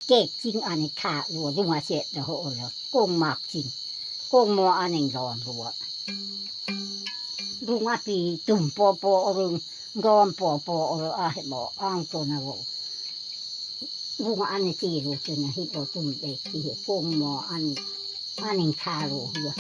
เก๊กจริงอันนี้ขารัวรุงอาเสะเด้อโหแล้วกงมากจริงกงมออันนี้ร้อนรัวรุงอาปีตุ่มปอปอรุงงอมปอปออาเห็บ่อ้างตัวนะบ่รุงอันนี้ตีรู้จนนะฮิบ่ตุ่มเด็กที่กงมออันนี้ขารัว